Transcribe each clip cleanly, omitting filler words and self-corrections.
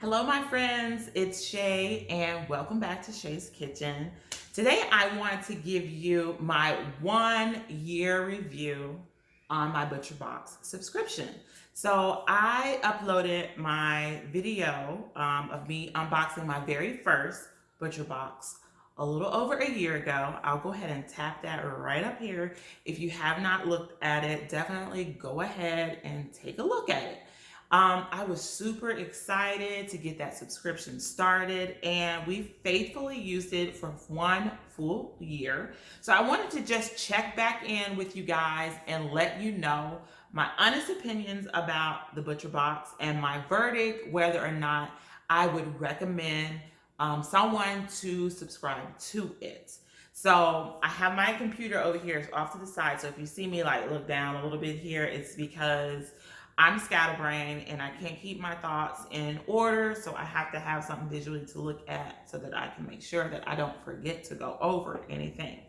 Hello, my friends. It's Shay, and welcome back to Shay's Kitchen. Today, I want to give you my 1 year review on my ButcherBox subscription. So, I uploaded my video of me unboxing my very first ButcherBox a little over a year ago. I'll go ahead and tap that right up here. If you have not looked at it, definitely go ahead and take a look at it. I was super excited to get that subscription started, and we faithfully used it for 1 full year. So I wanted to just check back in with you guys and let you know my honest opinions about the Butcher Box and my verdict whether or not I would recommend someone to subscribe to it. So I have my computer over here off to the side. So if you see me like look down a little bit here, it's because I'm scatterbrained and I can't keep my thoughts in order, so I have to have something visually to look at so that I can make sure that I don't forget to go over anything.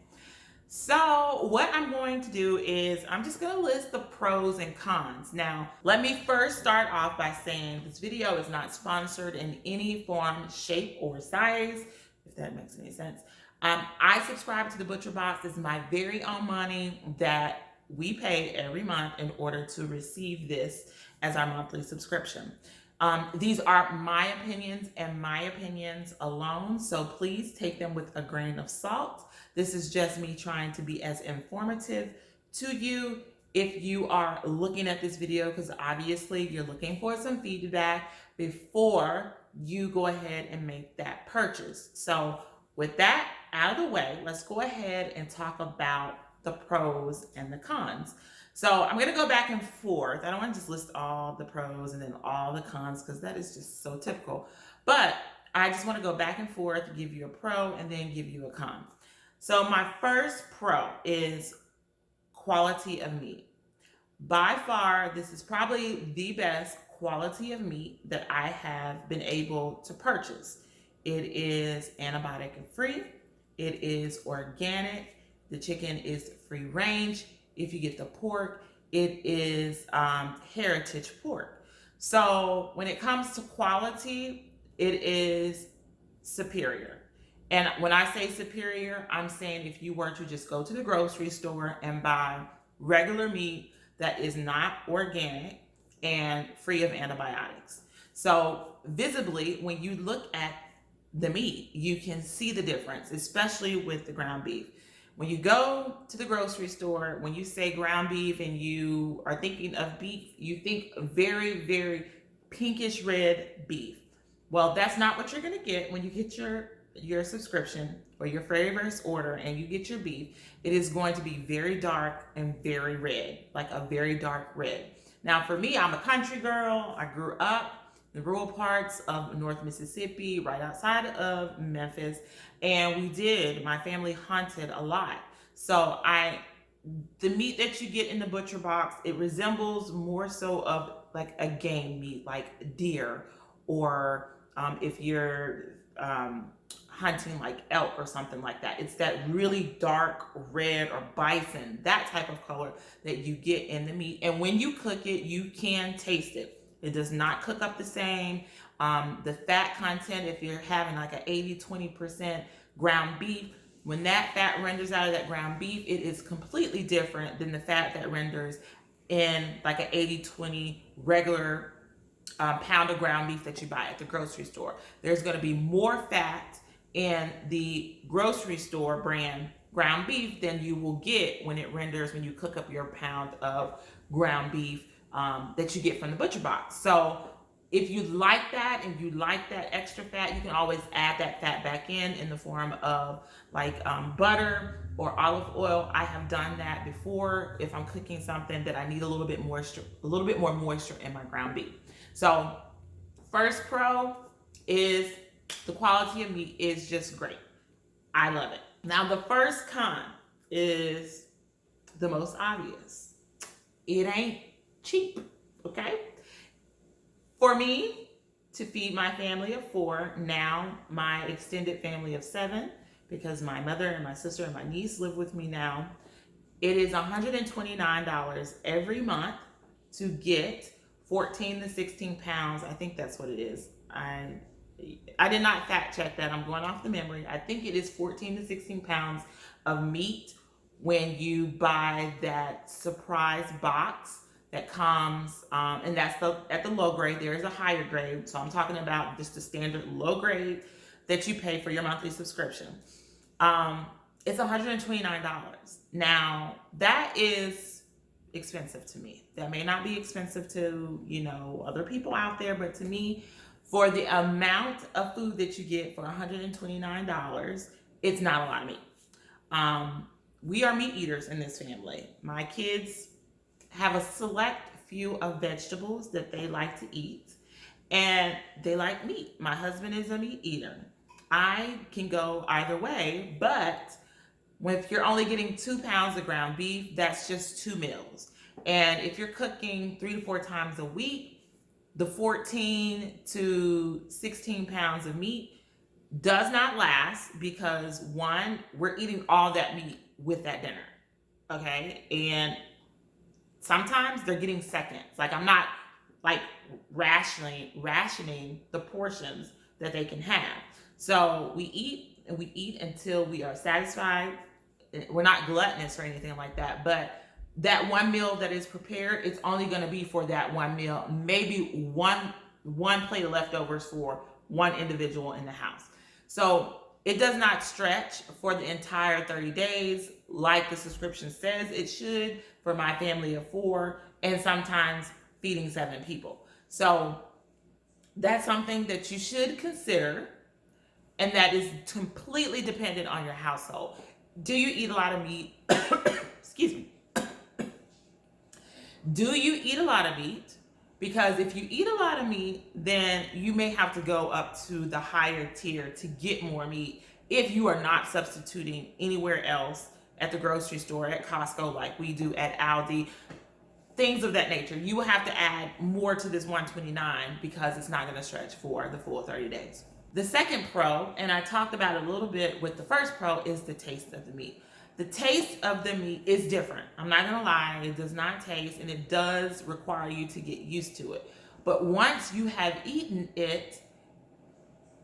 So what I'm going to do is I'm just going to list the pros and cons. Now, let me first start off by saying this video is not sponsored in any form, shape, or size, if that makes any sense. I subscribe to the Butcher Box. This is my very own money that we pay every month in order to receive this as our monthly subscription. These are my opinions and my opinions alone, so please take them with a grain of salt. This is just me trying to be as informative to you if you are looking at this video, because obviously you're looking for some feedback before you go ahead and make that purchase. So with that out of the way, let's go ahead and talk about the pros and the cons. So I'm going to go back and forth. I don't want to just list all the pros and then all the cons because that is just so typical. But I just want to go back and forth, give you a pro and then give you a con. So my first pro is quality of meat. By far, this is probably the best quality of meat that I have been able to purchase. It is antibiotic free. It is organic. The chicken is free range. If you get the pork, it is heritage pork. So when it comes to quality, it is superior. And when I say superior, I'm saying if you were to just go to the grocery store and buy regular meat that is not organic and free of antibiotics. So visibly, when you look at the meat, you can see the difference, especially with the ground beef. When you go to the grocery store, when you say ground beef and you are thinking of beef, you think very, very pinkish red beef. Well, that's not what you're going to get when you get your subscription or your very first order and you get your beef. It is going to be very dark and very red, like a very dark red. Now, for me, I'm a country girl. I grew up the rural parts of North Mississippi, right outside of Memphis. And my family hunted a lot. So the meat that you get in the Butcher Box, it resembles more so of like a game meat, like deer, or if you're hunting like elk or something like that. It's that really dark red or bison, that type of color that you get in the meat. And when you cook it, you can taste it. It does not cook up the same. The fat content, if you're having like an 80-20% ground beef, when that fat renders out of that ground beef, it is completely different than the fat that renders in like an 80-20 regular pound of ground beef that you buy at the grocery store. There's going to be more fat in the grocery store brand ground beef than you will get when you cook up your pound of ground beef that you get from the Butcher Box. So if you like that and you like that extra fat, you can always add that fat back in the form of like butter or olive oil. I have done that before if I'm cooking something that I need a little bit more moisture in my ground beef. So first pro is the quality of meat is just great. I love it. Now the first con is the most obvious. It ain't cheap, okay? For me to feed my family of 4, now my extended family of 7, because my mother and my sister and my niece live with me now, it is $129 every month to get 14 to 16 pounds. I think that's what it is. I I did not fact check that. I'm going off the memory. I think it is 14 to 16 pounds of meat when you buy that surprise box that comes, and that's at the low grade. There is a higher grade, so I'm talking about just the standard low grade that you pay for your monthly subscription. It's $129. Now that is expensive to me. That may not be expensive to, other people out there, but to me, for the amount of food that you get for $129, it's not a lot of meat. We are meat eaters in this family. My kids have a select few of vegetables that they like to eat, and they like meat. My husband is a meat eater. I can go either way, but if you're only getting 2 pounds of ground beef, that's just 2 meals. And if you're cooking 3 to 4 times a week, the 14 to 16 pounds of meat does not last because, one, we're eating all that meat with that dinner. Okay? And sometimes they're getting seconds. Like, I'm not like rationing the portions that they can have. So we eat and we eat until we are satisfied. We're not gluttonous or anything like that, but that one meal that is prepared, it's only going to be for that one meal. Maybe one plate of leftovers for one individual in the house. So it does not stretch for the entire 30 days like the subscription says it should for my family of 4 and sometimes feeding 7 people. So that's something that you should consider, and that is completely dependent on your household. Do you eat a lot of meat? Excuse me. Do you eat a lot of meat? Because if you eat a lot of meat, then you may have to go up to the higher tier to get more meat if you are not substituting anywhere else at the grocery store, at Costco, like we do at Aldi, things of that nature. You will have to add more to this $129 because it's not going to stretch for the full 30 days. The second pro, and I talked about it a little bit with the first pro, is the taste of the meat. The taste of the meat is different. I'm not gonna lie, it does not taste, and it does require you to get used to it. But once you have eaten it,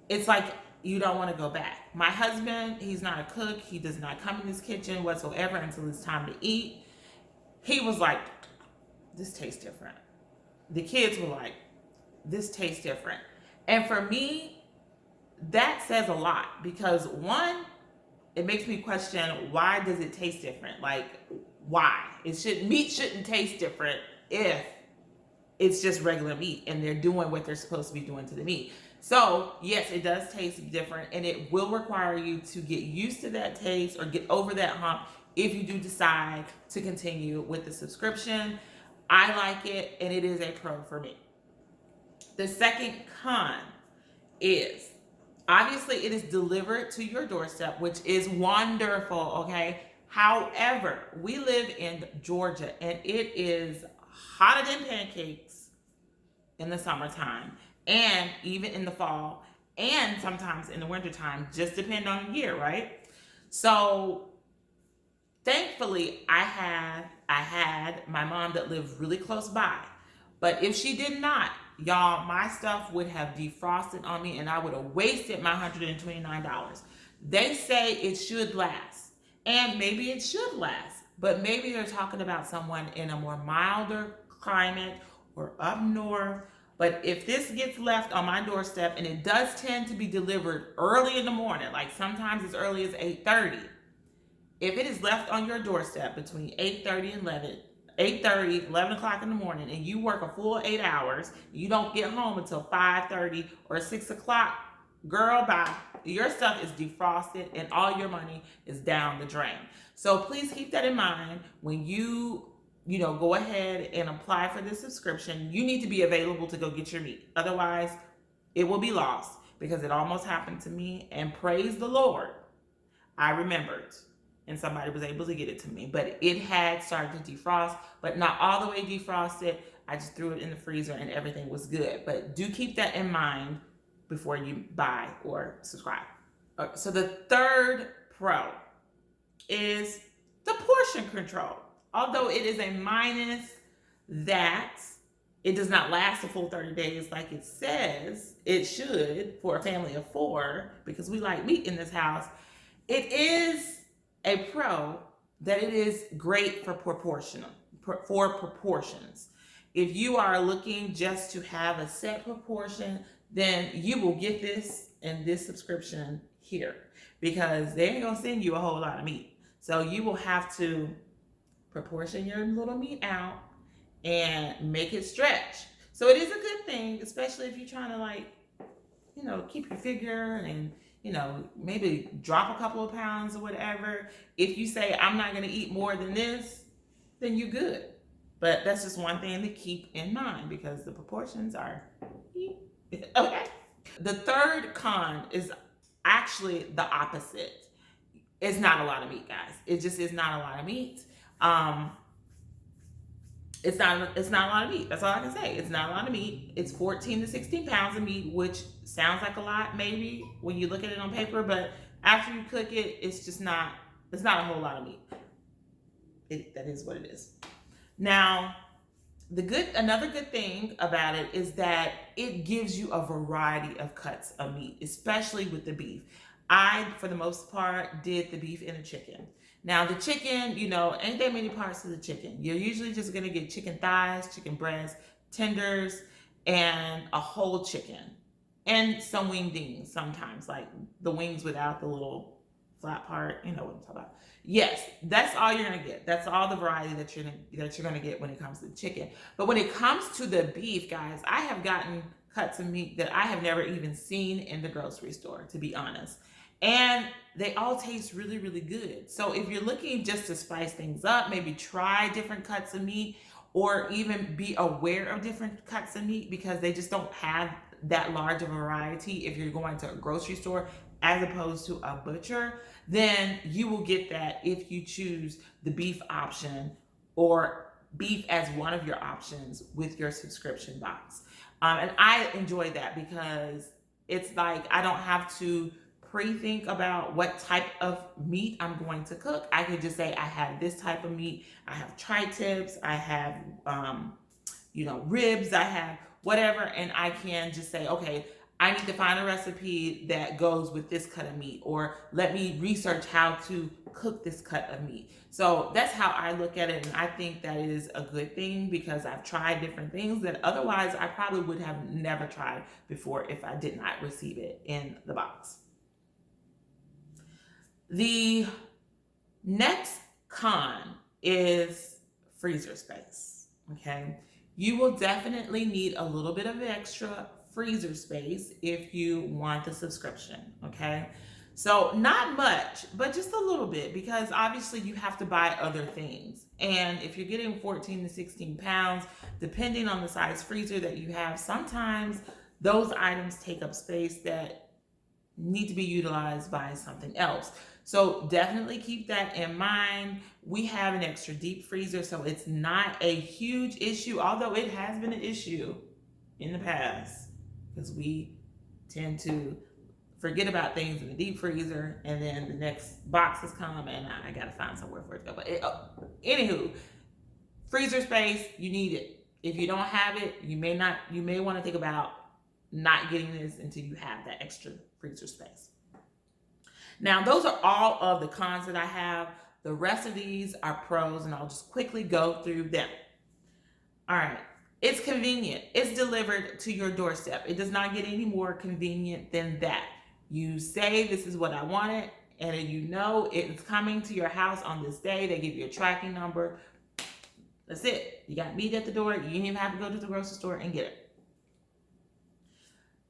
it's like you don't want to go back. My husband, he's not a cook. He does not come in this kitchen whatsoever until it's time to eat. He was like, this tastes different. The kids were like, this tastes different. And for me, that says a lot because, one, it makes me question, why does it taste different? Like, why? Meat shouldn't taste different if it's just regular meat and they're doing what they're supposed to be doing to the meat. So yes, it does taste different, and it will require you to get used to that taste or get over that hump if you do decide to continue with the subscription. I like it, and it is a pro for me. The second con is, obviously, it is delivered to your doorstep, which is wonderful, okay? However, we live in Georgia, and it is hotter than pancakes in the summertime, and even in the fall, and sometimes in the wintertime, just depending on the year, right? So, thankfully, I had my mom that lived really close by. But if she did not, y'all, my stuff would have defrosted on me and I would have wasted my $129. They say it should last, and maybe it should last, but maybe they're talking about someone in a more milder climate or up north. But if this gets left on my doorstep, and it does tend to be delivered early in the morning, like sometimes as early as 8:30, if it is left on your doorstep between 8:30 and 11 o'clock in the morning, and you work a full 8 hours, you don't get home until 5:30 or 6 o'clock, girl, bye. Your stuff is defrosted and all your money is down the drain. So please keep that in mind when you go ahead and apply for this subscription. You need to be available to go get your meat. Otherwise, it will be lost, because it almost happened to me, and praise the Lord, I remembered. And somebody was able to get it to me. But it had started to defrost, but not all the way defrosted. I just threw it in the freezer and everything was good. But do keep that in mind before you buy or subscribe. So the third pro is the portion control. Although it is a minus, that it does not last a full 30 days like it says it should for a family of 4, because we like meat in this house. It is a pro that it is great for proportions. If you are looking just to have a set proportion, then you will get this in this subscription here, because they ain't gonna send you a whole lot of meat. So you will have to proportion your little meat out and make it stretch. So it is a good thing, especially if you're trying to, like, keep your figure and, maybe drop a couple of pounds or whatever. If you say, I'm not going to eat more than this, then you're good. But that's just one thing to keep in mind, because the proportions are okay. The third con is actually the opposite. It's not a lot of meat, guys. It just is not a lot of meat. It's not a lot of meat. That's all I can say. It's not a lot of meat. It's 14 to 16 pounds of meat, which sounds like a lot maybe when you look at it on paper, but after you cook it, it's not a whole lot of meat. That is what it is. Now, another good thing about it is that it gives you a variety of cuts of meat, especially with the beef. I, for the most part, did the beef and the chicken. Now, the chicken, ain't that many parts to the chicken. You're usually just going to get chicken thighs, chicken breasts, tenders, and a whole chicken. And some wingdings sometimes, like the wings without the little flat part. You know what I'm talking about. Yes, that's all you're going to get. That's all the variety that you're going to get when it comes to the chicken. But when it comes to the beef, guys, I have gotten cuts of meat that I have never even seen in the grocery store, to be honest. And they all taste really, really good. So if you're looking just to spice things up, maybe try different cuts of meat, or even be aware of different cuts of meat, because they just don't have that large of a variety if you're going to a grocery store as opposed to a butcher, then you will get that if you choose the beef option, or beef as one of your options with your subscription box. And I enjoy that, because it's like I don't have to pre-think about what type of meat I'm going to cook. I could just say I have this type of meat. I have tri-tips. I have, ribs. I have whatever. And I can just say, okay, I need to find a recipe that goes with this cut of meat, or let me research how to cook this cut of meat. So that's how I look at it. And I think that is a good thing, because I've tried different things that otherwise I probably would have never tried before if I did not receive it in the box. The next con is freezer space, okay? You will definitely need a little bit of extra freezer space if you want the subscription, okay? So not much, but just a little bit, because obviously you have to buy other things. And if you're getting 14 to 16 pounds, depending on the size freezer that you have, sometimes those items take up space that need to be utilized by something else. So definitely keep that in mind. We have an extra deep freezer, so it's not a huge issue, although it has been an issue in the past, because we tend to forget about things in the deep freezer, and then the next boxes come and I gotta find somewhere for it to go. But anywho, freezer space, you need it. If you don't have it, you may want to think about not getting this until you have that extra freezer space. Now, those are all of the cons that I have. The rest of these are pros, and I'll just quickly go through them. All right. It's convenient. It's delivered to your doorstep. It does not get any more convenient than that. You say, this is what I wanted, and it's coming to your house on this day. They give you a tracking number. That's it. You got meat at the door. You didn't even have to go to the grocery store and get it.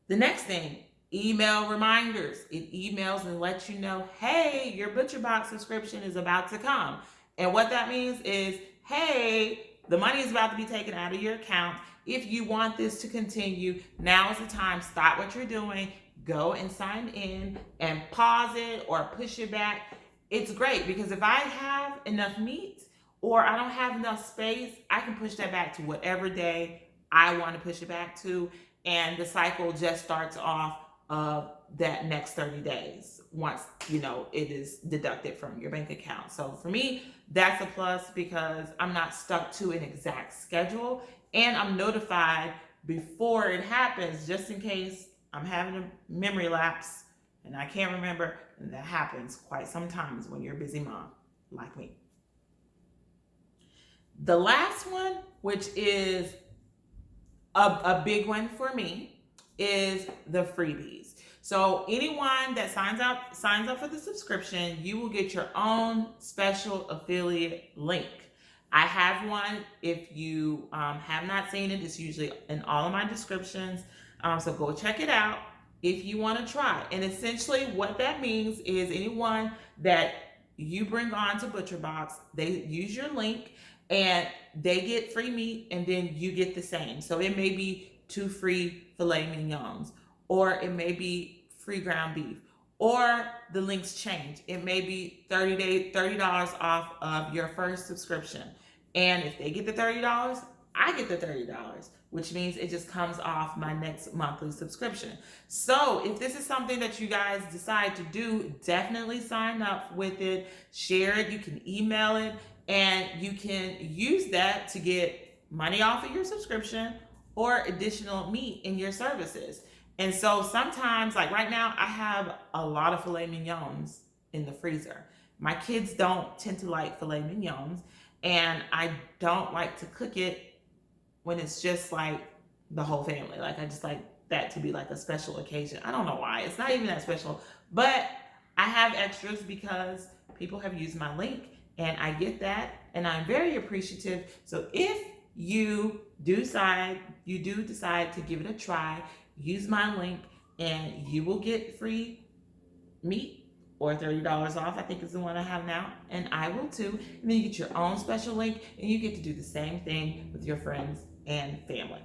The next thing, email reminders. It emails and lets you know, hey, your ButcherBox subscription is about to come. And what that means is, hey, the money is about to be taken out of your account. If you want this to continue, now is the time. Stop what you're doing. Go and sign in and pause it or push it back. It's great, because if I have enough meat or I don't have enough space, I can push that back to whatever day I want to push it back to. And the cycle just starts off of that next 30 days once, it is deducted from your bank account. So for me, that's a plus, because I'm not stuck to an exact schedule. and I'm notified before it happens, just in case I'm having a memory lapse and I can't remember. And that happens quite sometimes when you're a busy mom like me. The last one, which is a big one for me, is the freebies. So anyone that signs up for the subscription, you will get your own special affiliate link. I have one. If you have not seen it, it's usually in all of my descriptions. So go check it out if you want to try. And essentially what that means is anyone that you bring on to ButcherBox, they use your link and they get free meat, and then you get the same. So it may be 2 free filet mignons, or it may be free ground beef, or the links change. It may be $30 off of your first subscription. And if they get the $30, I get the $30, which means it just comes off my next monthly subscription. So if this is something that you guys decide to do, definitely sign up with it, share it, you can email it, and you can use that to get money off of your subscription or additional meat in your services. And so sometimes, like right now, I have a lot of filet mignons in the freezer. My kids don't tend to like filet mignons, and I don't like to cook it when it's just like the whole family. Like I just like that to be like a special occasion. I don't know why. It's not even that special, but I have extras because people have used my link, and I get that, and I'm very appreciative. So if you do decide to give it a try, use my link, and you will get free meat or $30 off, I think is the one I have now, and I will too. And then you get your own special link, and you get to do the same thing with your friends and family.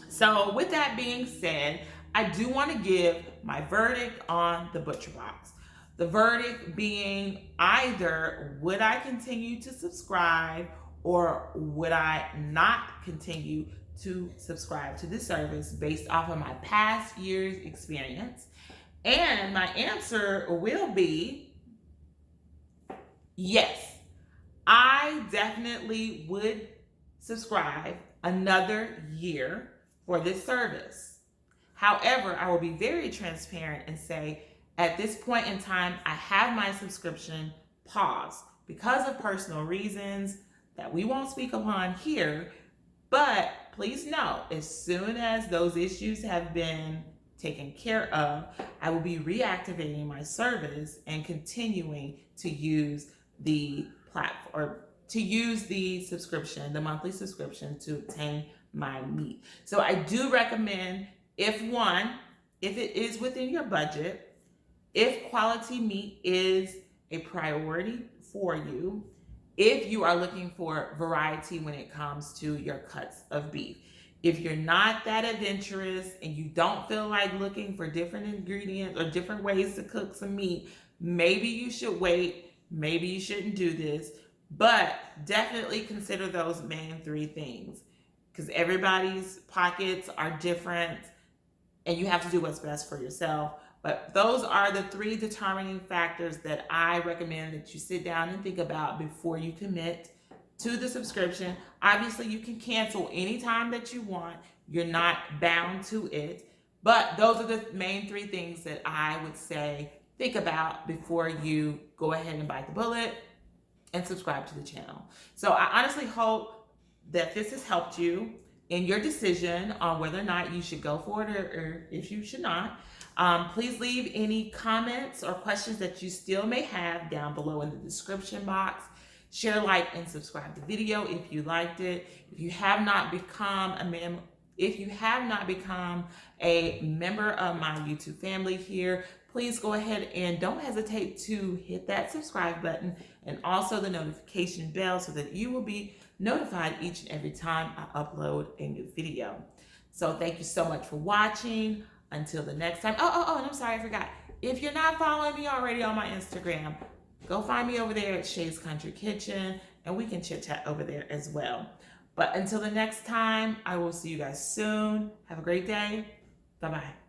So with that being said, I do want to give my verdict on the ButcherBox. The verdict being either would I continue to subscribe or would I not continue to subscribe to this service based off of my past year's experience. And my answer will be yes. I definitely would subscribe another year for this service. However, I will be very transparent and say, at this point in time, I have my subscription paused because of personal reasons that we won't speak upon here. But please know, as soon as those issues have been taken care of, I will be reactivating my service and continuing to use the platform, or to use the subscription, the monthly subscription, to obtain my meat. So I do recommend, if it is within your budget, if quality meat is a priority for you, if you are looking for variety when it comes to your cuts of beef. If you're not that adventurous and you don't feel like looking for different ingredients or different ways to cook some meat, maybe you should wait. Maybe you shouldn't do this, but definitely consider those main 3 things, because everybody's pockets are different and you have to do what's best for yourself. But those are the 3 determining factors that I recommend that you sit down and think about before you commit to the subscription. Obviously, you can cancel anytime that you want. You're not bound to it. But those are the main 3 things that I would say think about before you go ahead and bite the bullet and subscribe to the channel. So I honestly hope that this has helped you in your decision on whether or not you should go for it or if you should not. Please leave any comments or questions that you still may have down below in the description box. Share, like, and subscribe to the video if you liked it. If you have not become a member of my YouTube family here, please go ahead and don't hesitate to hit that subscribe button and also the notification bell so that you will be notified each and every time I upload a new video. So thank you so much for watching. Until the next time. And I'm sorry, I forgot. If you're not following me already on my Instagram, go find me over there at Shay's Country Kitchen, and we can chit chat over there as well. But until the next time, I will see you guys soon. Have a great day. Bye-bye.